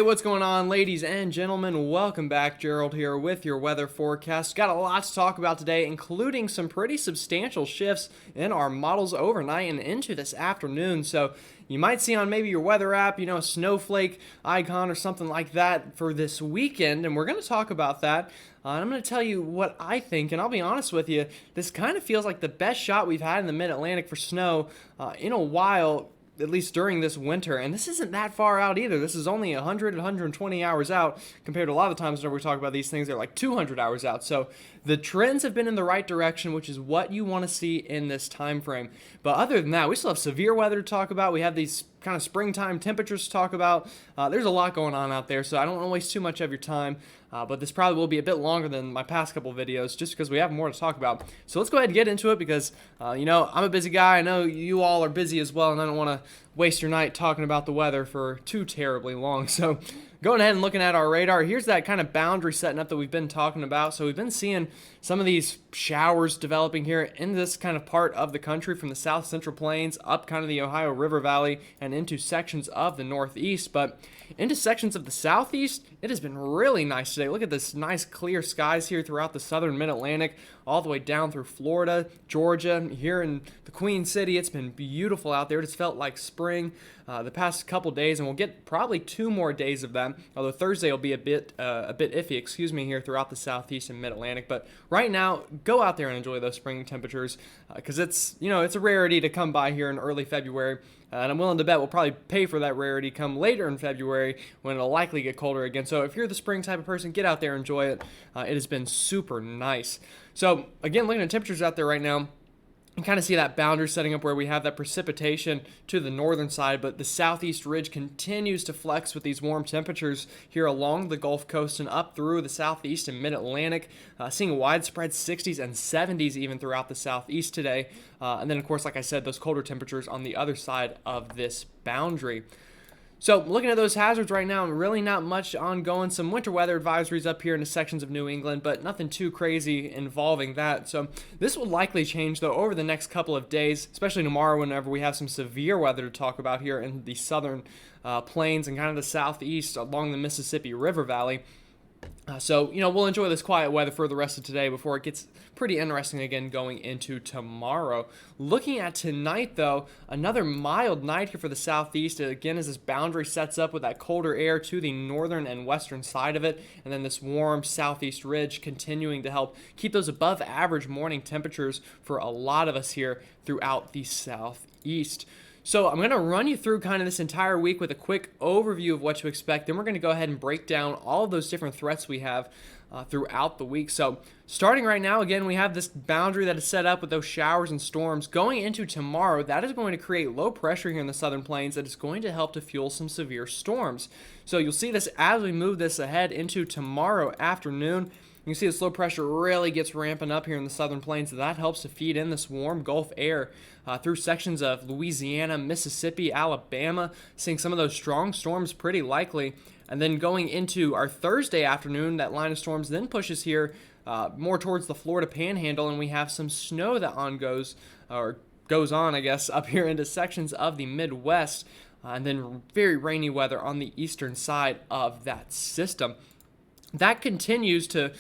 Hey, what's going on, ladies and gentlemen? Welcome back. Gerald here with your weather forecast. Got a lot to talk about today, including some pretty substantial shifts in our models overnight and into this afternoon. So you might see on maybe your weather app, a snowflake icon or something like that for this weekend, and we're going to talk about that. And I'm going to tell you what I think, and I'll be honest with you, this kind of feels like the best shot we've had in the mid-Atlantic for snow in a while, at least during this winter. And this isn't that far out either. This is only 100, 120 hours out compared to a lot of the times whenever we talk about these things, they're like 200 hours out. So the trends have been in the right direction, which is what you want to see in this time frame. But other than that, we still have severe weather to talk about. We have these kind of springtime temperatures to talk about. There's a lot going on out there, so I don't want to waste too much of your time. But this probably will be a bit longer than my past couple videos just because we have more to talk about. So let's go ahead and get into it because, I'm a busy guy. I know you all are busy as well, and I don't want to waste your night talking about the weather for too terribly long. So going ahead and looking at our radar, here's that kind of boundary setting up that we've been talking about. So we've been seeing some of these showers developing here in this kind of part of the country from the south central plains up kind of the Ohio River Valley and into sections of the northeast. But into sections of the southeast, it has been really nice today. Look at this nice clear skies here throughout the southern mid-Atlantic, all the way down through Florida, Georgia, here in the Queen City. It's been beautiful out there. It has felt like spring the past couple days, and we'll get probably 2 more days of that, although Thursday will be a bit iffy, here throughout the southeast and mid-Atlantic. But right now, go out there and enjoy those spring temperatures because it's a rarity to come by here in early February. And I'm willing to bet we'll probably pay for that rarity come later in February when it'll likely get colder again. So if you're the spring type of person, get out there and enjoy it. It has been super nice. So again, looking at temperatures out there right now, you kind of see that boundary setting up where we have that precipitation to the northern side, but the southeast ridge continues to flex with these warm temperatures here along the Gulf Coast and up through the southeast and mid-Atlantic, seeing widespread 60s and 70s even throughout the southeast today. And then, of course, like I said, those colder temperatures on the other side of this boundary. So looking at those hazards right now, really not much ongoing. Some winter weather advisories up here in the sections of New England, but nothing too crazy involving that. So this will likely change, though, over the next couple of days, especially tomorrow whenever we have some severe weather to talk about here in the southern plains and kind of the southeast along the Mississippi River Valley. So we'll enjoy this quiet weather for the rest of today before it gets pretty interesting again going into tomorrow. Looking at tonight, though, another mild night here for the southeast, again, as this boundary sets up with that colder air to the northern and western side of it, and then this warm southeast ridge continuing to help keep those above average morning temperatures for a lot of us here throughout the southeast. So I'm going to run you through kind of this entire week with a quick overview of what to expect. Then we're going to go ahead and break down all of those different threats we have throughout the week. So starting right now, again, we have this boundary that is set up with those showers and storms. Going into tomorrow, that is going to create low pressure here in the southern plains that is going to help to fuel some severe storms. So you'll see this as we move this ahead into tomorrow afternoon. You can see this low pressure really gets ramping up here in the southern plains. That helps to feed in this warm Gulf air through sections of Louisiana, Mississippi, Alabama, seeing some of those strong storms pretty likely. And then going into our Thursday afternoon, that line of storms then pushes here more towards the Florida Panhandle, and we have some snow that goes on, I guess, up here into sections of the Midwest, and then very rainy weather on the eastern side of that system. That continues to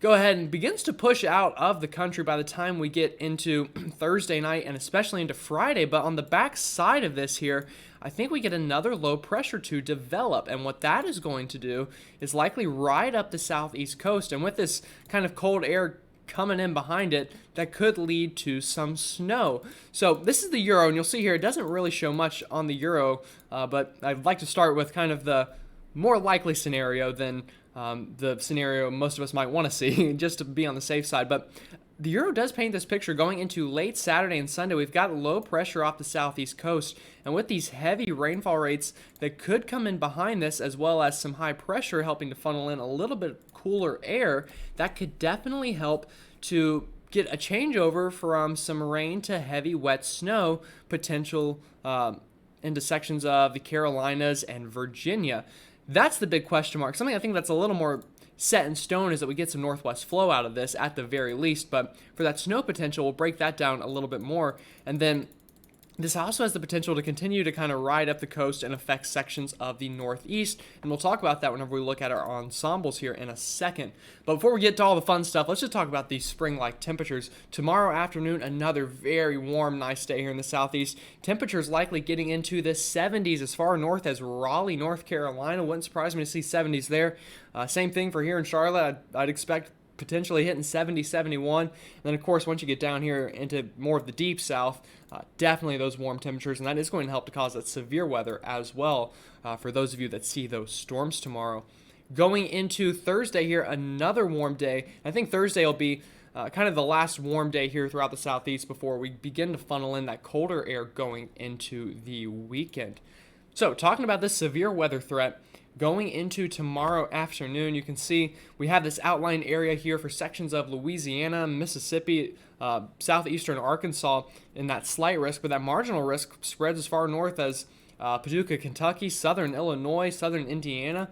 go ahead and begins to push out of the country by the time we get into Thursday night and especially into Friday. But on the back side of this here, I think we get another low pressure to develop. And what that is going to do is likely ride up the southeast coast. And with this kind of cold air coming in behind it, that could lead to some snow. So this is the Euro, and you'll see here it doesn't really show much on the Euro, but I'd like to start with kind of the more likely scenario than the scenario most of us might want to see, just to be on the safe side. But the Euro does paint this picture going into late Saturday and Sunday. We've got low pressure off the southeast coast, and with these heavy rainfall rates that could come in behind this, as well as some high pressure helping to funnel in a little bit cooler air, that could definitely help to get a changeover from some rain to heavy wet snow potential into sections of the Carolinas and Virginia. That's the big question mark. Something I think that's a little more set in stone is that we get some northwest flow out of this at the very least. But for that snow potential, we'll break that down a little bit more. And then This also has the potential to continue to kind of ride up the coast and affect sections of the northeast, and we'll talk about that whenever we look at our ensembles here in a second. But before we get to all the fun stuff, let's just talk about these spring-like temperatures. Tomorrow afternoon, another very warm, nice day here in the southeast. Temperatures likely getting into the 70s as far north as Raleigh, North Carolina. Wouldn't surprise me to see 70s there. Same thing for here in Charlotte. I'd expect potentially hitting 70, 71. And then, of course, once you get down here into more of the deep south, definitely those warm temperatures, and that is going to help to cause that severe weather as well for those of you that see those storms tomorrow. Going into Thursday here, another warm day. I think Thursday will be kind of the last warm day here throughout the southeast before we begin to funnel in that colder air going into the weekend. So, talking about this severe weather threat, going into tomorrow afternoon, you can see we have this outlined area here for sections of Louisiana, Mississippi, southeastern Arkansas in that slight risk, but that marginal risk spreads as far north as Paducah, Kentucky, southern Illinois, southern Indiana.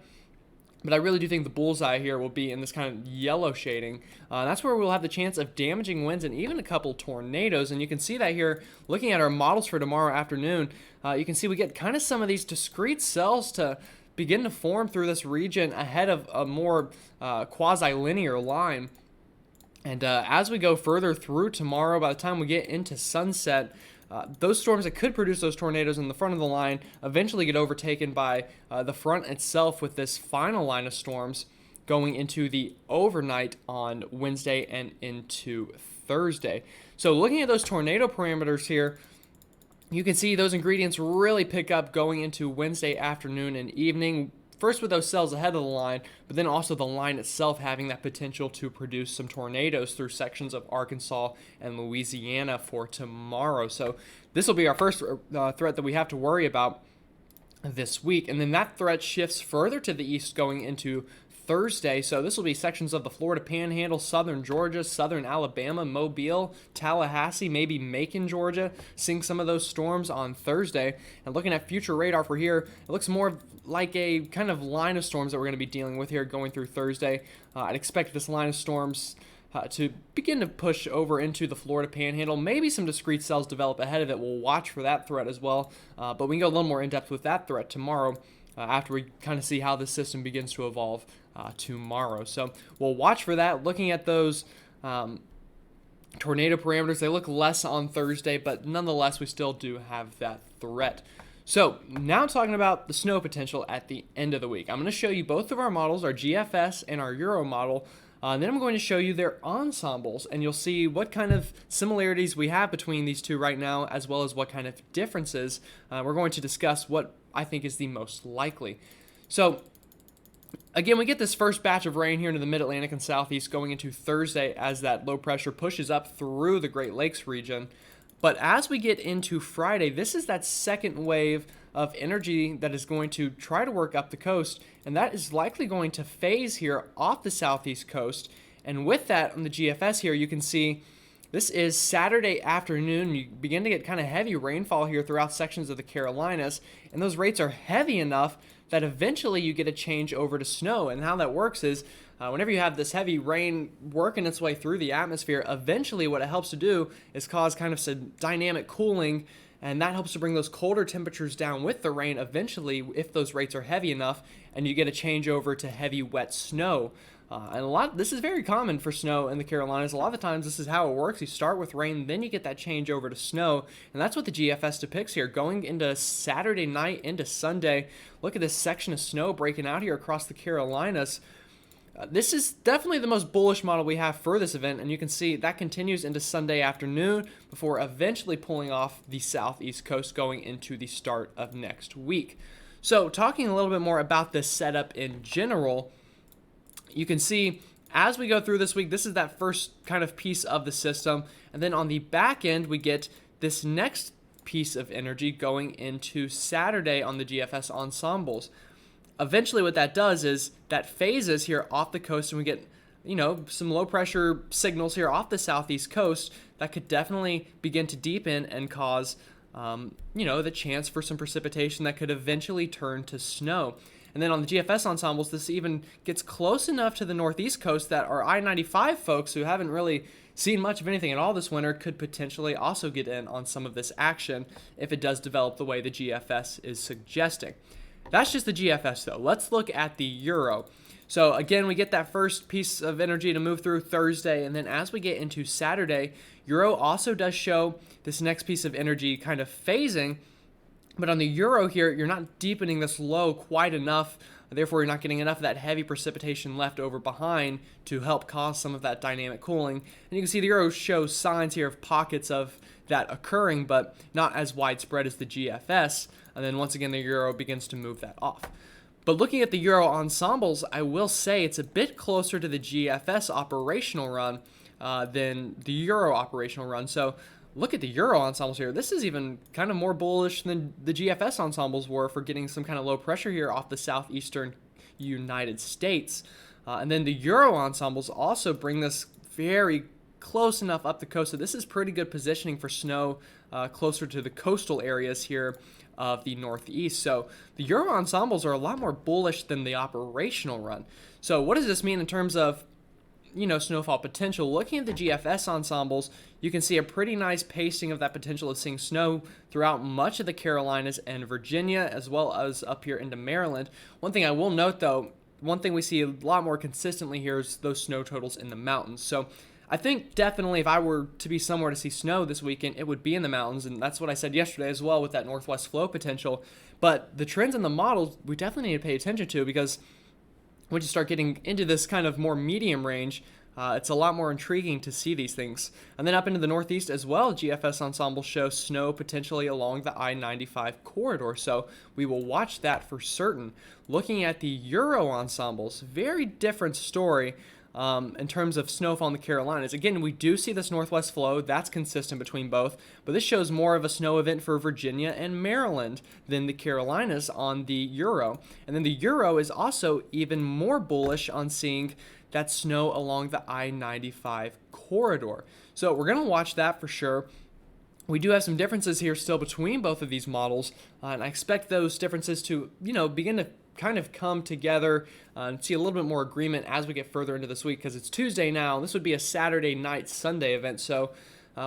But I really do think the bullseye here will be in this kind of yellow shading. That's where we'll have the chance of damaging winds and even a couple tornadoes. And you can see that here, looking at our models for tomorrow afternoon, you can see we get kind of some of these discrete cells to begin to form through this region ahead of a more quasi-linear line. And as we go further through tomorrow, by the time we get into sunset, those storms that could produce those tornadoes in the front of the line eventually get overtaken by the front itself with this final line of storms going into the overnight on Wednesday and into Thursday. So looking at those tornado parameters here, you can see those ingredients really pick up going into Wednesday afternoon and evening. First with those cells ahead of the line, but then also the line itself having that potential to produce some tornadoes through sections of Arkansas and Louisiana for tomorrow. So this will be our first threat that we have to worry about this week. And then that threat shifts further to the east going into Thursday. So this will be sections of the Florida Panhandle, southern Georgia, southern Alabama, Mobile, Tallahassee, maybe Macon, Georgia, seeing some of those storms on Thursday. And looking at future radar for here, it looks more like a kind of line of storms that we're going to be dealing with here going through Thursday. I'd expect this line of storms to begin to push over into the Florida Panhandle. Maybe some discrete cells develop ahead of it. We'll watch for that threat as well. But we can go a little more in depth with that threat tomorrow after we kind of see how the system begins to evolve tomorrow. So we'll watch for that. Looking at those tornado parameters, they look less on Thursday, but nonetheless, we still do have that threat. So now talking about the snow potential at the end of the week. I'm going to show you both of our models, our GFS and our Euro model. And then I'm going to show you their ensembles, and you'll see what kind of similarities we have between these two right now, as well as what kind of differences. We're going to discuss what I think is the most likely. So again, we get this first batch of rain here into the mid-Atlantic and southeast going into Thursday as that low pressure pushes up through the Great Lakes region. But as we get into Friday, this is that second wave of energy that is going to try to work up the coast, and that is likely going to phase here off the southeast coast. And with that, on the GFS here, you can see this is Saturday afternoon. You begin to get kind of heavy rainfall here throughout sections of the Carolinas, and those rates are heavy enough that eventually you get a change over to snow. And how that works is whenever you have this heavy rain working its way through the atmosphere, eventually what it helps to do is cause kind of some dynamic cooling, and that helps to bring those colder temperatures down with the rain eventually if those rates are heavy enough, and you get a change over to heavy wet snow. And this is very common for snow in the Carolinas. A lot of the times this is how it works. You start with rain, then you get that change over to snow, and that's what the GFS depicts here. Going into Saturday night into Sunday, look at this section of snow breaking out here across the Carolinas. This is definitely the most bullish model we have for this event, and you can see that continues into Sunday afternoon before eventually pulling off the southeast coast going into the start of next week. So talking a little bit more about this setup in general, you can see as we go through this week, this is that first kind of piece of the system, and then on the back end we get this next piece of energy going into Saturday on the GFS ensembles. Eventually what that does is that phases here off the coast, and we get, some low pressure signals here off the southeast coast that could definitely begin to deepen and cause, the chance for some precipitation that could eventually turn to snow. And then on the GFS ensembles, this even gets close enough to the northeast coast that our I-95 folks who haven't really seen much of anything at all this winter could potentially also get in on some of this action if it does develop the way the GFS is suggesting. That's just the GFS though. Let's look at the Euro. So again, we get that first piece of energy to move through Thursday, and then as we get into Saturday, Euro also does show this next piece of energy kind of phasing, but on the Euro here, you're not deepening this low quite enough, therefore you're not getting enough of that heavy precipitation left over behind to help cause some of that dynamic cooling. And you can see the Euro shows signs here of pockets of that occurring, but not as widespread as the GFS, and then once again the Euro begins to move that off. But looking at the Euro ensembles, I will say it's a bit closer to the GFS operational run than the Euro operational run. So look at the Euro ensembles here. This is even kind of more bullish than the GFS ensembles were for getting some kind of low pressure here off the southeastern United States. And then the Euro ensembles also bring this very close enough up the coast. So this is pretty good positioning for snow closer to the coastal areas here of the Northeast. So the Euro ensembles are a lot more bullish than the operational run. So what does this mean in terms of, snowfall potential? Looking at the GFS ensembles, you can see a pretty nice pacing of that potential of seeing snow throughout much of the Carolinas and Virginia, as well as up here into Maryland. One thing I will note though, one thing we see a lot more consistently here is those snow totals in the mountains. So I think definitely if I were to be somewhere to see snow this weekend, it would be in the mountains, and that's what I said yesterday as well with that northwest flow potential. But the trends in the models, we definitely need to pay attention to, because once you start getting into this kind of more medium range, it's a lot more intriguing to see these things. And then up into the Northeast as well, GFS ensembles show snow potentially along the I-95 corridor, so we will watch that for certain. Looking at the Euro ensembles, very different story. In terms of snowfall in the Carolinas. Again, we do see this northwest flow. That's consistent between both, but this shows more of a snow event for Virginia and Maryland than the Carolinas on the Euro. And then the Euro is also even more bullish on seeing that snow along the I-95 corridor. So we're going to watch that for sure. We do have some differences here still between both of these models, and I expect those differences to, begin to kind of come together and see a little bit more agreement as we get further into this week, because it's Tuesday now, and this would be a Saturday night, Sunday event. So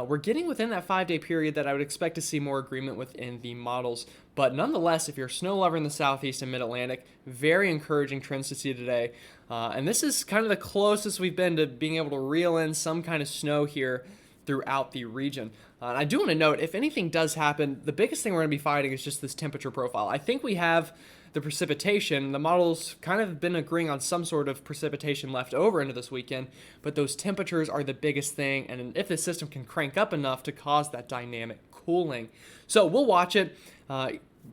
we're getting within that 5-day period that I would expect to see more agreement within the models. But nonetheless, if you're a snow lover in the Southeast and Mid-Atlantic, very encouraging trends to see today. And this is kind of the closest we've been to being able to reel in some kind of snow here throughout the region. And I do want to note, if anything does happen, the biggest thing we're going to be fighting is just this temperature profile. I think we have the precipitation. The models kind of been agreeing on some sort of precipitation left over into this weekend, but those temperatures are the biggest thing, and if the system can crank up enough to cause that dynamic cooling. So we'll watch it.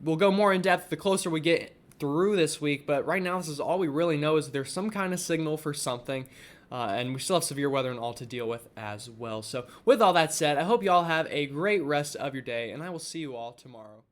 We'll go more in depth the closer we get through this week, but right now this is all we really know, is there's some kind of signal for something. And we still have severe weather and all to deal with as well. So with all that said, I hope you all have a great rest of your day, and I will see you all tomorrow.